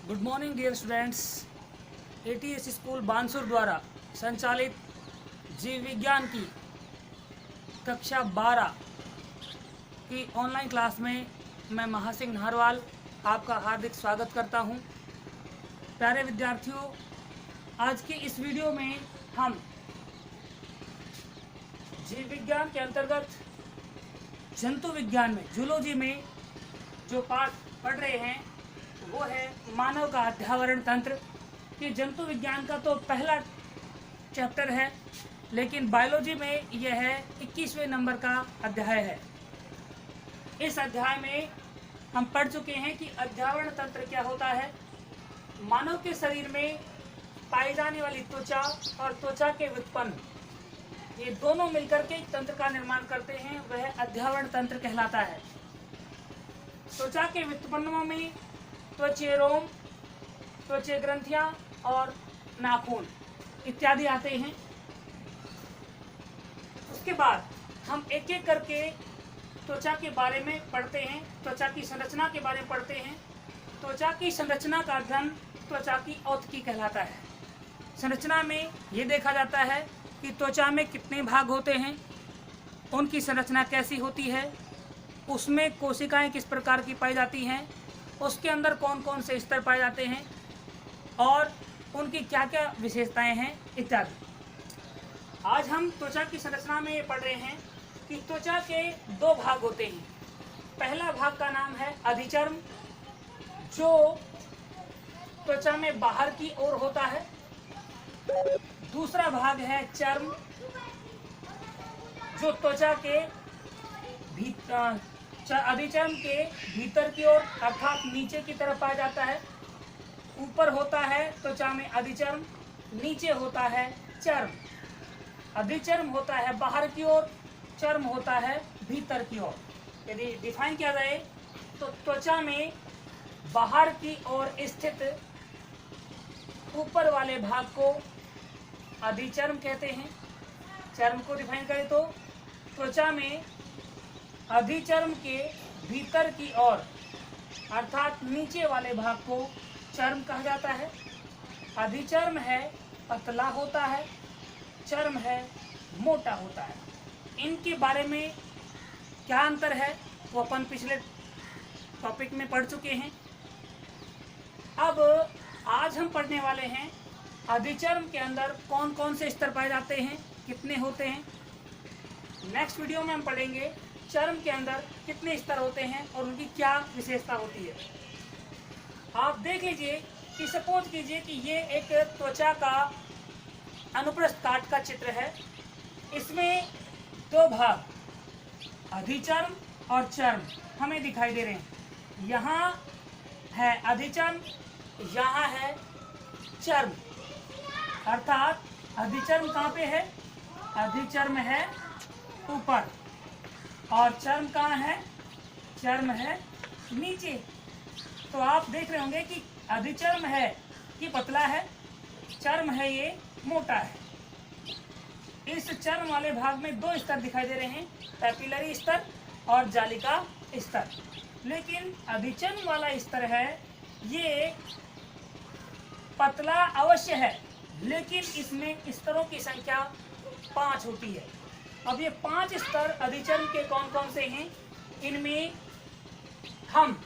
Good morning dear students. ATS school Bansur द्वारा संचालित जीव विज्ञान की कक्षा 12 की ऑनलाइन क्लास में मैं महासिंह नाहरवाल आपका हार्दिक स्वागत करता हूं। प्यारे विद्यार्थियों, आज के इस वीडियो में हम जीव विज्ञान के अंतर्गत जंतु विज्ञान में जूलॉजी में जो पाठ पढ़ रहे हैं वो है मानव का अध्यावरण तंत्र। ये जंतु विज्ञान का तो पहला चैप्टर है, लेकिन बायोलॉजी में यह 21वें नंबर का अध्याय है। इस अध्याय में हम पढ़ चुके हैं कि अध्यावरण तंत्र क्या होता है। मानव के शरीर में पाई जाने वाली त्वचा और त्वचा के व्युत्पन्न, ये दोनों मिलकर के एक तंत्र का निर्माण करते हैं, वह अध्यावरण तंत्र कहलाता है। त्वचा के व्युत्पन्नों में त्वचे रोम, त्वचे ग्रंथियां और नाखून इत्यादि आते हैं। उसके बाद हम एक एक करके त्वचा के बारे में पढ़ते हैं, त्वचा की संरचना के बारे में पढ़ते हैं। त्वचा की संरचना का अध्ययन त्वचा की औतकी कहलाता है। संरचना में ये देखा जाता है कि त्वचा में कितने भाग होते हैं, उनकी संरचना कैसी होती है, उसमें कोशिकाएं किस प्रकार की पाई जाती हैं, उसके अंदर कौन कौन से स्तर पाए जाते हैं और उनकी क्या क्या विशेषताएं हैं इत्यादि। आज हम त्वचा की संरचना में ये पढ़ रहे हैं कि त्वचा के दो भाग होते हैं। पहला भाग का नाम है अधिचर्म, जो त्वचा में बाहर की ओर होता है। दूसरा भाग है चर्म, जो त्वचा के अधिचर्म के भीतर की ओर अर्थात नीचे की तरफ पाया जाता है। ऊपर होता है त्वचा में अधिचर्म, नीचे होता है चर्म। अधिचर्म होता है बाहर की ओर, चर्म होता है भीतर की ओर। यदि डिफाइन किया जाए तो त्वचा में बाहर की ओर स्थित ऊपर वाले भाग को अधिचर्म कहते हैं। चर्म को डिफाइन करें तो त्वचा में अधिचर्म के भीतर की ओर अर्थात नीचे वाले भाग को चर्म कहा जाता है। अधिचर्म है पतला होता है, चर्म है मोटा होता है। इनके बारे में क्या अंतर है वो अपन पिछले टॉपिक में पढ़ चुके हैं। अब आज हम पढ़ने वाले हैं अधिचर्म के अंदर कौन कौन से स्तर पाए जाते हैं, कितने होते हैं। नेक्स्ट वीडियो में हम पढ़ेंगे चर्म के अंदर कितने स्तर होते हैं और उनकी क्या विशेषता होती है। आप देख लीजिए कि सपोज कीजिए कि ये एक त्वचा का अनुप्रस्थ काट का चित्र है। इसमें दो भाग अधिचर्म और चर्म हमें दिखाई दे रहे हैं। यहाँ है अधिचर्म, यहाँ है चर्म। अर्थात अधिचर्म कहाँ पे है? अधिचर्म है ऊपर और चर्म कहाँ है? चर्म है नीचे। तो आप देख रहे होंगे कि अधिचर्म है ये पतला है, चर्म है ये मोटा है। इस चर्म वाले भाग में दो स्तर दिखाई दे रहे हैं, पैपिलरी स्तर और जालिका स्तर। लेकिन अधिचर्म वाला स्तर है ये पतला अवश्य है, लेकिन इसमें स्तरों की संख्या 5 होती है। अब ये 5 स्तर अधिचर्म के कौन कौन से हैं? इनमें हम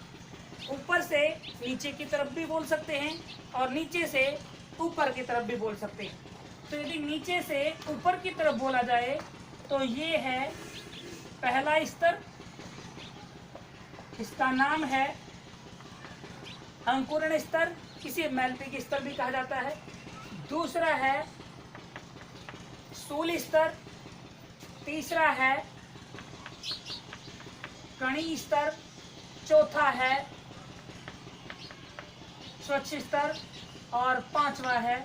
ऊपर से नीचे की तरफ भी बोल सकते हैं और नीचे से ऊपर की तरफ भी बोल सकते हैं। तो यदि नीचे से ऊपर की तरफ बोला जाए तो ये है पहला स्तर, इसका नाम है अंकुरण स्तर, इसे मैल्पिक स्तर भी कहा जाता है। दूसरा है स्थूल स्तर, तीसरा है कणी स्तर, चौथा है स्वच्छ स्तर और पांचवा है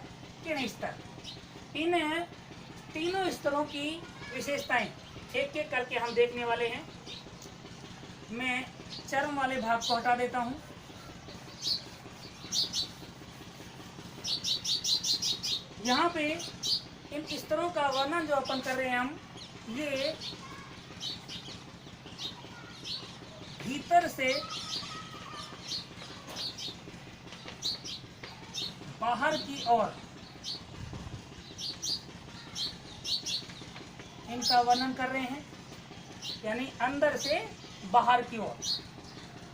किरण स्तर। इन तीनों स्तरों की विशेषताएं एक एक करके हम देखने वाले हैं। मैं चर्म वाले भाग को हटा देता हूं। यहाँ पे इन स्तरों का वर्णन जो अपन कर रहे हैं हम, ये भीतर से बाहर की ओर इनका वर्णन कर रहे हैं, यानी अंदर से बाहर की ओर,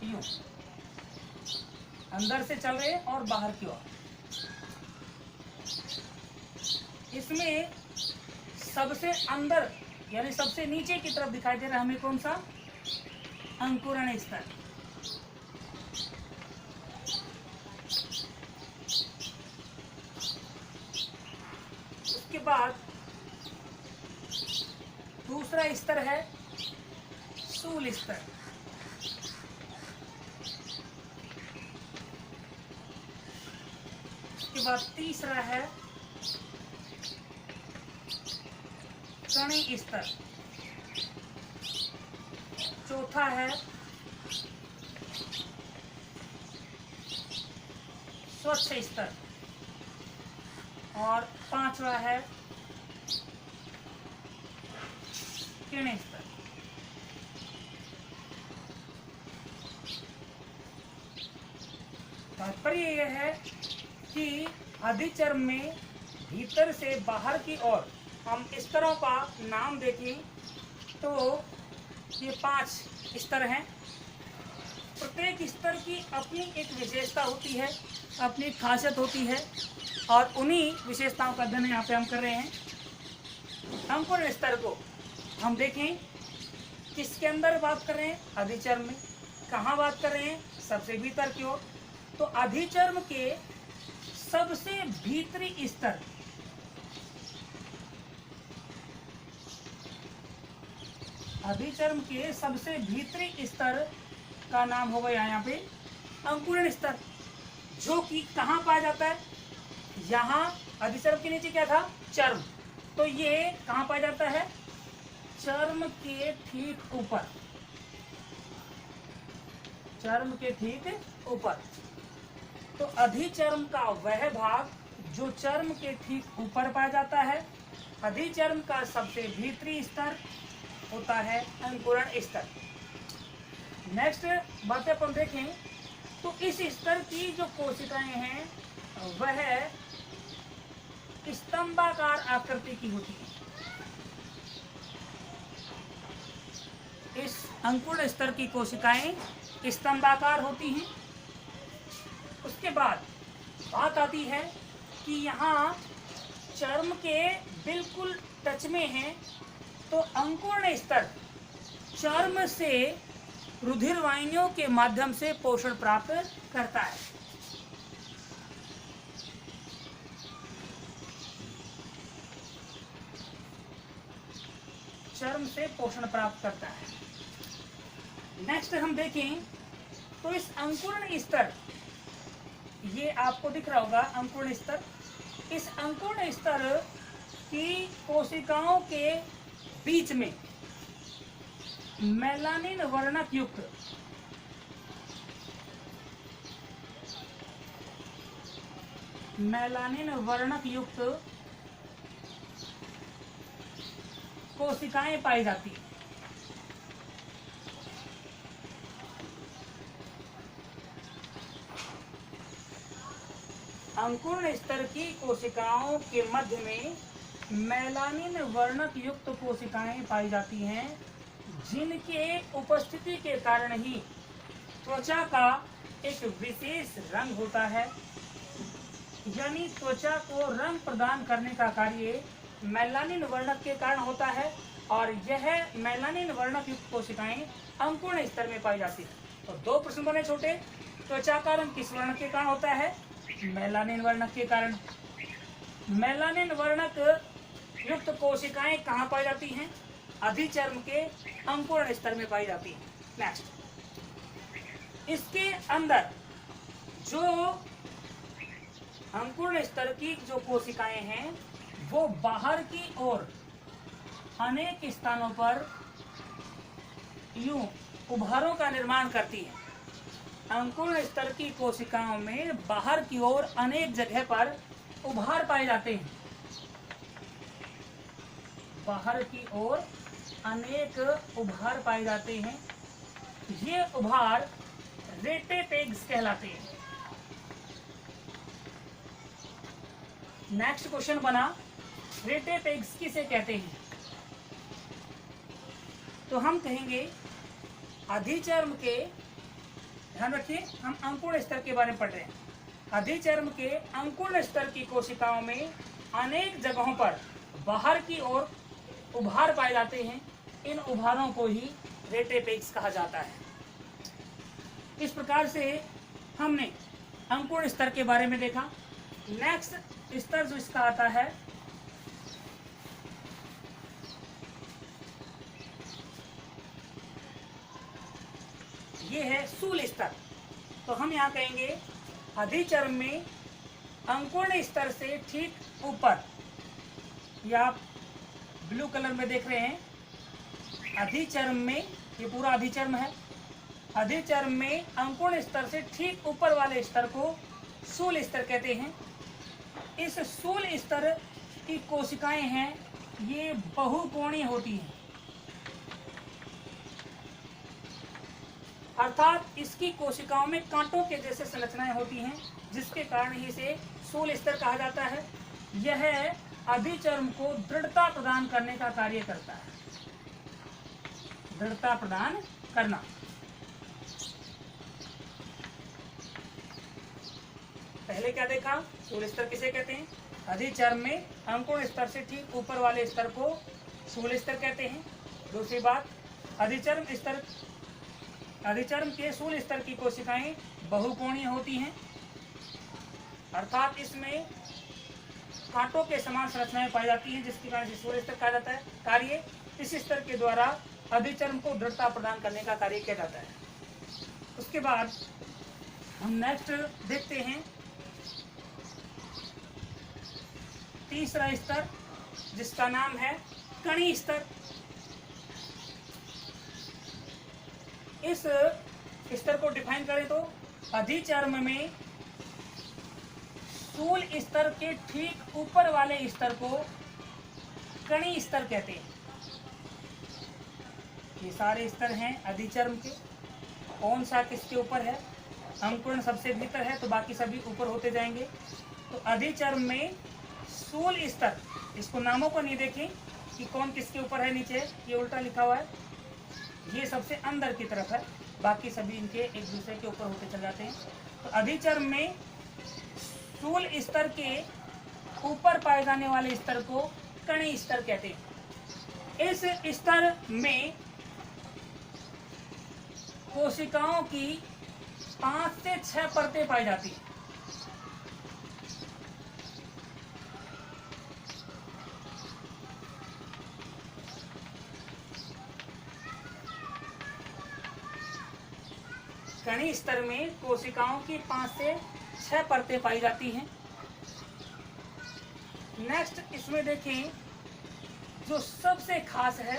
यूं अंदर से चल रहे हैं और बाहर की ओर। इसमें सबसे अंदर यानी सबसे नीचे की तरफ दिखाई दे रहा है हमें कौन सा? अंकुरण स्तर। उसके बाद दूसरा स्तर है शूल स्तर। उसके बाद तीसरा है कणी स्तर। चौथा है स्वच्छ स्तर और पांचवा है किरण स्तर। तात्पर्य यह है कि अधिचर्म में भीतर से बाहर की ओर हम स्तरों का नाम देखें तो ये 5 स्तर हैं। प्रत्येक स्तर की अपनी एक विशेषता होती है, अपनी खासियत होती है और उन्हीं विशेषताओं का अध्ययन यहाँ पे हम कर रहे हैं। अंकुरण स्तर को हम देखें किसके अंदर बात कर रहे हैं? अधिचर्म में। कहाँ बात कर रहे हैं? सबसे भीतर की ओर। तो अधिचर्म के सबसे भीतरी स्तर अधिचर्म के सबसे भीतरी स्तर का नाम होगा यहाँ पे अंकुरण स्तर, जो कि कहाँ पाया जाता है? यहाँ अधिचर्म के नीचे क्या था? चर्म। तो ये कहाँ पाया जाता है? चर्म के ठीक ऊपर। चर्म के ठीक ऊपर। तो अधिचर्म का वह भाग जो चर्म के ठीक ऊपर पाया जाता है। अधिचर्म का सबसे भीतरी स्तर होता है अंकुरण स्तर। नेक्स्ट बात अपन देखें तो इस स्तर की जो कोशिकाएं हैं वह स्तंभाकार आकृति की होती है। इस अंकुरण स्तर की कोशिकाएं स्तंभाकार होती हैं। उसके बाद बात आती है कि यहाँ चर्म के बिल्कुल टच में है, तो अंकुरण स्तर चर्म से रुधिर वाहिनियों के माध्यम से पोषण प्राप्त करता है। चर्म से पोषण प्राप्त करता है। नेक्स्ट हम देखें तो इस अंकुरण स्तर, ये आपको दिख रहा होगा अंकुरण स्तर। इस अंकुरण स्तर की कोशिकाओं के बीच में मेलानिन वर्णक युक्त कोशिकाएं पाई जाती हैं। अंकुरण स्तर की कोशिकाओं के मध्य में मेलानिन वर्णक युक्त कोशिकाएं पाई जाती हैं, जिनके उपस्थिति के कारण ही त्वचा का एक विशेष रंग होता है। यानी त्वचा को रंग प्रदान करने का कार्य मेलानिन वर्णक के कारण होता है और यह मेलानिन वर्णक युक्त कोशिकाएं अंकुरण स्तर में पाई जाती है। तो दो प्रश्न बने छोटे, त्वचा का रंग किस वर्णक के कारण होता है? मेलानिन वर्णक के कारण। मेलानिन वर्णक युक्त कोशिकाएं कहाँ पाई जाती हैं? अधिचर्म के अंकुरण स्तर में पाई जाती हैं। नेक्स्ट, इसके अंदर जो अंकुरण स्तर की जो कोशिकाएं हैं वो बाहर की ओर अनेक स्थानों पर यूं उभारों का निर्माण करती है। अंकुरण स्तर की कोशिकाओं में बाहर की ओर अनेक जगह पर उभार पाए जाते हैं। बाहर की ओर अनेक उभार पाए जाते हैं। ये उभार रेटेपेग्स कहलाते हैं। नेक्स्ट क्वेश्चन बना रेटेपेक्स किसे कहते हैं। तो हम कहेंगे अधिचर्म के, ध्यान रखिए हम अंकुरण स्तर के बारे में पढ़ रहे हैं। अधिचर्म के अंकुरण स्तर की कोशिकाओं में अनेक जगहों पर बाहर की ओर उभार पाए जाते हैं। इन उभारों को ही रेटेपेक्स कहा जाता है। इस प्रकार से हमने अंकुरण स्तर के बारे में देखा। नेक्स्ट स्तर जो इसका आता है ये है स्थूल स्तर। तो हम यहाँ कहेंगे अधिचर्म में अंकुरण स्तर से ठीक ऊपर, या आप ब्लू कलर में देख रहे हैं, अधिचर्म में, ये पूरा अधिचर्म है, अधिचर्म में अंकुरण स्तर से ठीक ऊपर वाले स्तर को स्थूल स्तर कहते हैं। इस स्थूल स्तर की कोशिकाएं हैं ये बहुकोणीय होती हैं, अर्थात इसकी कोशिकाओं में कांटों के जैसे संरचनाएं होती हैं, जिसके कारण इसे स्थूल स्तर कहा जाता है। यह अधिचर्म को दृढ़ता प्रदान करने का कार्य करता है। दृढ़ता प्रदान करना। पहले क्या देखा, स्थूल स्तर किसे कहते हैं? अधिचर्म में अंकुरण स्तर से ठीक ऊपर वाले स्तर को स्थूल स्तर कहते हैं। दूसरी बात, अधिचर्म के स्थूल स्तर की कोशिकाएं बहुकोणीय होती हैं, अर्थात इसमें कांटों के समान संरचनाएं पाई जाती हैं, जिसके कारण स्थूल स्तर कहा जाता है। कार्य, इस स्तर के द्वारा अधिचर्म को दृढ़ता प्रदान करने का कार्य किया जाता है। उसके बाद हम नेक्स्ट देखते हैं तीसरा स्तर, जिसका नाम है कणी स्तर। इस स्तर को डिफाइन करें तो अधिचर्म में स्थूल स्तर के ठीक ऊपर वाले स्तर को कणी स्तर कहते हैं। ये सारे स्तर हैं अधिचर्म के, कौन सा किसके ऊपर है? अंकुरण सबसे भीतर है तो बाकी सभी ऊपर होते जाएंगे। तो अधिचर्म में स्थूल स्तर, इसको नामों को नहीं देखें कि कौन किसके ऊपर है, नीचे ये उल्टा लिखा हुआ है, ये सबसे अंदर की तरफ है, बाकी सभी इनके एक दूसरे के ऊपर होते चले जाते हैं। तो अधिचर्म में स्थूल स्तर के ऊपर पाए जाने वाले स्तर को कणी स्तर कहते हैं। इस स्तर में कोशिकाओं की 5 से 6 परतें पाई जाती हैं। कणी स्तर में कोशिकाओं की 5 से 6 परतें पाई जाती हैं। नेक्स्ट इसमें देखें, जो सबसे खास है,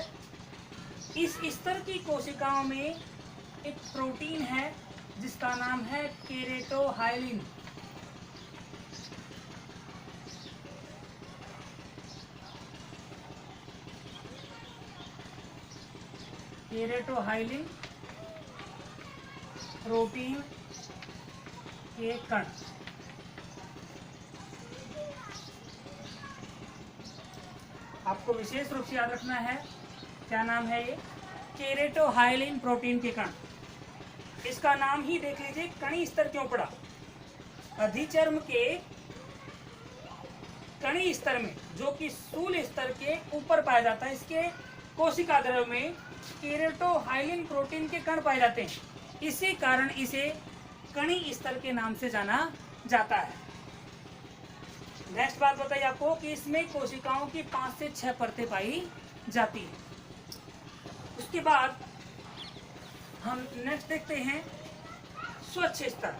इस स्तर की कोशिकाओं में एक प्रोटीन है जिसका नाम है केरेटोहाइलिन। केरेटोहाइलिन प्रोटीन के कण। आपको विशेष रूप से याद रखना है, क्या नाम है ये? केरेटोहाइलिन प्रोटीन के कण। इसका नाम ही देख लीजिए, कणी स्तर क्यों पड़ा? अधिचर्म के कणी स्तर में, जो कि स्थूल स्तर के ऊपर पाया जाता है, इसके कोशिका द्रव्य में केरेटोहाइलिन प्रोटीन के कण पाए जाते हैं। इसी कारण इसे कणी स्तर के नाम से जाना जाता है। नेक्स्ट बात बताइए आपको कि इसमें कोशिकाओं की 5 से 6 परतें पाई जाती है। उसके बाद हम नेक्स्ट देखते हैं स्वच्छ स्तर।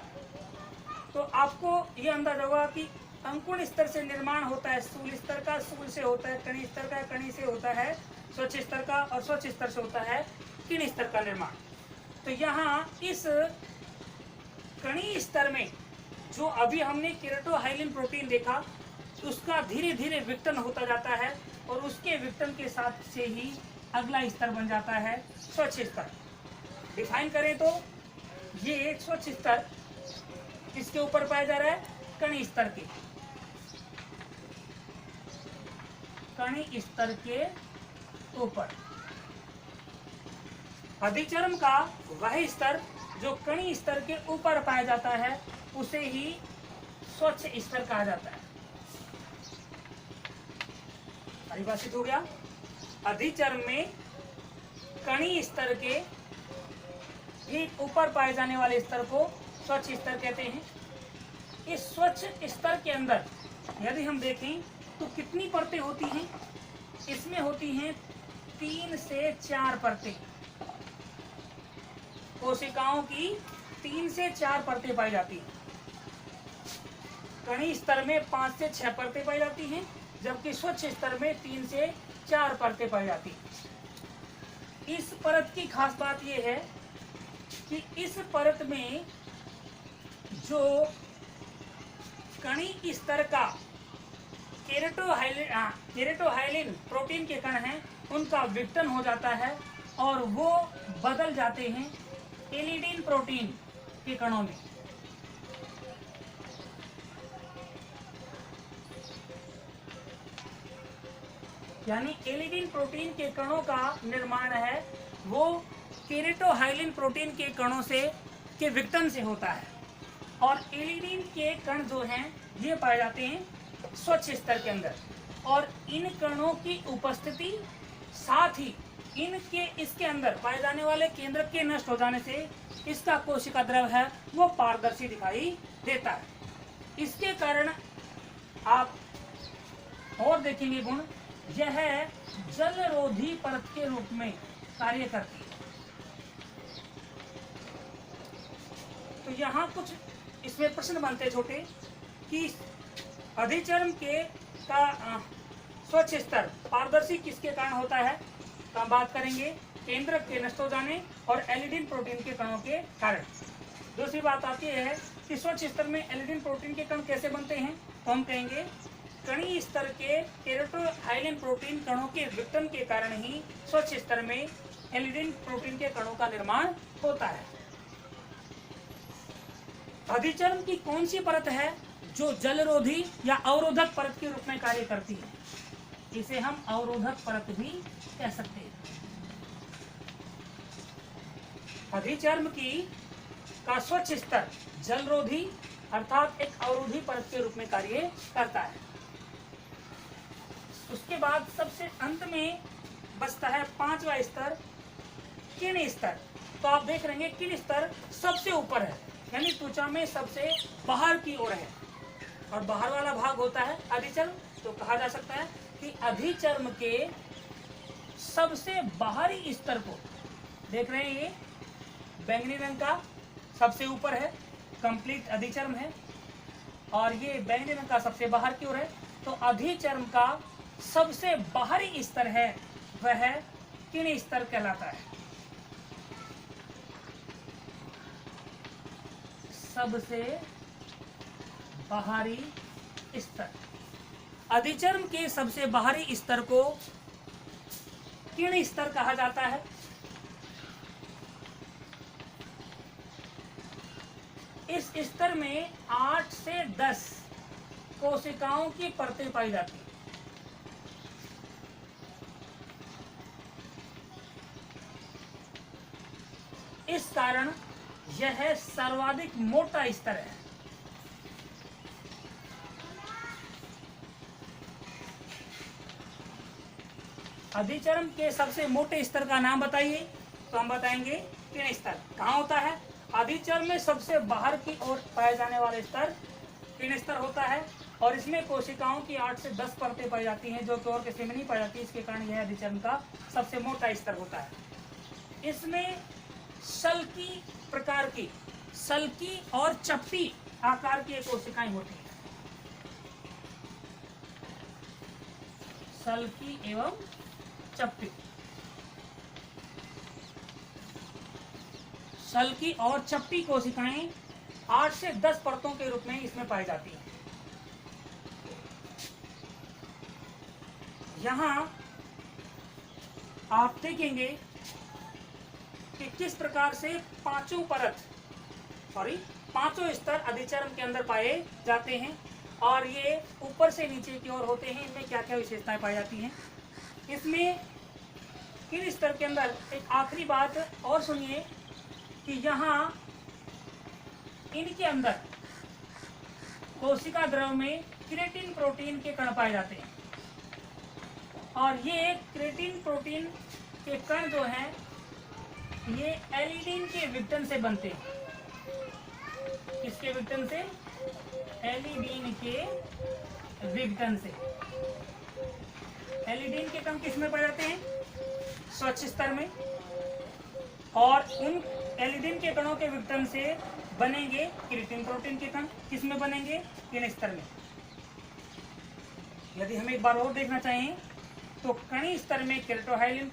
तो आपको ये अंदाजा होगा कि अंकुरण स्तर से निर्माण होता है स्थूल स्तर का, स्थूल से होता है कणी स्तर का, कणी से होता है स्वच्छ स्तर का, और स्वच्छ स्तर से होता है किणी स्तर का निर्माण। तो यहाँ इस कणी स्तर में जो अभी हमने केरेटोहाइलिन प्रोटीन देखा, उसका धीरे धीरे विघटन होता जाता है, और उसके विघटन के साथ से ही अगला स्तर बन जाता है स्वच्छ स्तर। डिफाइन करें तो ये स्वच्छ स्तर किसके ऊपर पाया जा रहा है? कणी स्तर के। कणी स्तर के ऊपर। अधिचर्म का वह स्तर जो कणी स्तर के ऊपर पाया जाता है उसे ही स्वच्छ स्तर कहा जाता है। परिभाषित हो गया। अधिचर्म में कणी स्तर के ठीक ऊपर पाए जाने वाले स्तर को स्वच्छ स्तर कहते हैं। इस स्वच्छ स्तर के अंदर यदि हम देखें तो कितनी परतें होती हैं? इसमें होती हैं 3 से 4 परतें। कोशिकाओं की 3 से 4 परतें पाई जाती हैं। कणी स्तर में 5 से 6 परतें पाई जाती हैं, जबकि स्वच्छ स्तर में 3 से 4 परतें पाई जाती हैं। इस परत की खास बात यह है कि इस परत में जो कणी स्तर का केरेटोहाइलिन प्रोटीन के कण हैं उनका विघटन हो जाता है और वो बदल जाते हैं एलिडिन प्रोटीन के कणों में। यानी एलिडिन प्रोटीन के कणों का निर्माण है वो केरेटोहाइलिन प्रोटीन के कणों से के विघटन से होता है। और एलिडिन के कण जो हैं ये पाए जाते हैं स्वच्छ स्तर के अंदर, और इन कणों की उपस्थिति साथ ही इसके अंदर पाए जाने वाले केंद्रक के नष्ट हो जाने से इसका कोशिका द्रव है वो पारदर्शी दिखाई देता है। इसके कारण आप और देखेंगे गुण, यह जलरोधी परत के रूप में कार्य करती है। तो यहाँ कुछ इसमें प्रश्न बनते छोटे कि अधिचर्म के का स्वच्छ स्तर पारदर्शी किसके कारण होता है, तो हम बात करेंगे केंद्रक के नष्ट हो जाने और एलिडिन प्रोटीन के कणों के कारण। दूसरी बात आती है कि स्वच्छ स्तर में एलिडिन प्रोटीन के कण कैसे बनते हैं, तो हम कहेंगे कणी स्तर के केरेटोहाइलिन प्रोटीन कणों के विघटन के कारण ही स्वच्छ स्तर में एलिडिन प्रोटीन के कणों का निर्माण होता है। अधिचर्म की कौन सी परत है जो जलरोधी या अवरोधक परत के रूप में कार्य करती है? इसे हम अवरोधक परत भी कह सकते हैं। अधिचर्म का स्वच्छ स्तर जलरोधी अर्थात एक अवरोधी परत के रूप में कार्य करता है। उसके बाद सबसे अंत में बचता है 5वां स्तर किण स्तर। तो आप देख रहे हैं किण स्तर सबसे ऊपर है, यानी त्वचा में सबसे बाहर की ओर है और बाहर वाला भाग होता है अधिचर्म। तो कहा जा सकता है कि अधिचर्म के सबसे बाहरी स्तर को देख रहे हैं, ये बैंगनी रंग का सबसे ऊपर है, कंप्लीट अधिचर्म है, और ये बैंगनी रंग का सबसे बाहर की ओर है। तो अधिचर्म का सबसे बाहरी स्तर है वह किण स्तर कहलाता है। सबसे बाहरी स्तर, अधिचर्म के सबसे बाहरी स्तर को किण स्तर कहा जाता है। इस स्तर में 8 से 10 कोशिकाओं की परतें पाई जाती हैं। इस कारण यह सर्वाधिक मोटा स्तर है। अधिचर्म के सबसे मोटे स्तर का नाम बताइए, तो हम बताएंगे किण स्तर। कहाँ होता है? अधिचर्म में सबसे बाहर की ओर पाए जाने वाले स्तर किण स्तर होता है, और इसमें कोशिकाओं की 8 से 10 परतें पाई जाती हैं जो कि और किसी में नहीं पाई जाती। इसके कारण यह अधिचर्म का सबसे मोटा स्तर होता है। इसमें सल्की प्रकार की, सल्की और चप्पी आकार की कोशिकाएं होती हैं। सल्की एवं चप्पी, सल्की और चप्पी कोशिकाएं 8 से 10 परतों के रूप में इसमें पाई जाती हैं। यहाँ आप देखेंगे कि किस प्रकार से पांचों स्तर अधिचर्म के अंदर पाए जाते हैं। और ये ऊपर से नीचे की ओर होते हैं। इनमें क्या क्या विशेषताएं पाई जाती हैं, इसमें किन स्तर के अंदर। एक आखिरी बात और सुनिए कि यहाँ इनके अंदर कोशिका द्रव में क्रिएटिन प्रोटीन के कण पाए जाते हैं, और ये क्रिएटिन प्रोटीन के कण जो हैं ये एलिडीन के विघटन से बनते हैं। किसके विघटन से? एलिडीन के विघटन से। एलिडीन के कण किस में पाए जाते हैं? स्वच्छ स्तर में, और उन एलिडीन के कणों के विघटन से बनेंगे क्रिएटिन प्रोटीन के कण। किस में बनेंगे? किन स्तर में। यदि हम एक बार और देखना चाहें तो कणी स्तर में केराटोहाइलिन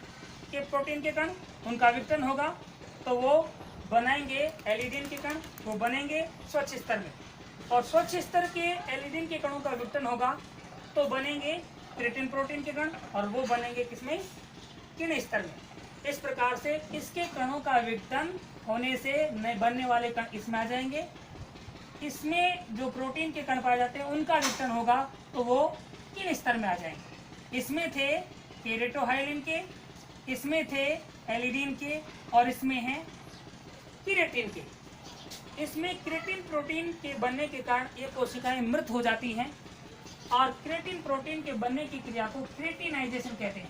के प्रोटीन के कण, उनका विघटन होगा तो वो बनाएंगे एलिडीन के कण, वो बनेंगे स्वच्छ स्तर में। और स्वच्छ स्तर के एलिडीन के कणों का विघटन होगा तो बनेंगे क्रिएटिन प्रोटीन के कण, और वो बनेंगे किसमें? किन स्तर में। इस प्रकार से इसके कणों का विघटन होने से बनने वाले कण इसमें आ जाएंगे। इसमें जो प्रोटीन के कण पाए जाते हैं उनका विघटन होगा तो वो किन स्तर में आ जाएंगे। इसमें थे केराटोहाइलिन के, इसमें थे एलिडीन के, और इसमें है क्रिएटिन के। इसमें क्रिएटिन प्रोटीन के बनने के कारण ये कोशिकाएं मृत हो जाती हैं, और क्रिएटिन प्रोटीन के बनने की क्रिया को क्रिएटिनाइजेशन कहते हैं।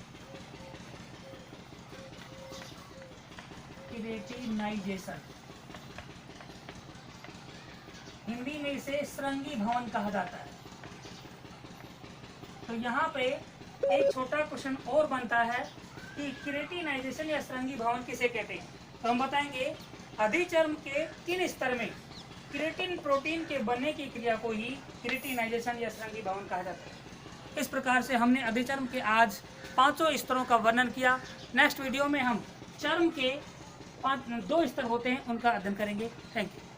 क्रिएटिनाइजेशन, हिंदी में इसे श्रृंगी भवन कहा जाता है। तो यहाँ पे एक छोटा क्वेश्चन और बनता है कि क्रिएटिनाइजेशन या श्रृंगी भवन किसे कहते हैं। तो हम बताएंगे अधिचर्म के किन स्तर में क्रिएटिन प्रोटीन के बनने की क्रिया को ही क्रिएटिनाइजेशन या श्रृंगी भवन कहा जाता है। इस प्रकार से हमने अधिचर्म के आज 5 स्तरों का वर्णन किया। नेक्स्ट वीडियो में हम चर्म के 2 स्तर होते हैं उनका अध्ययन करेंगे। Thank you.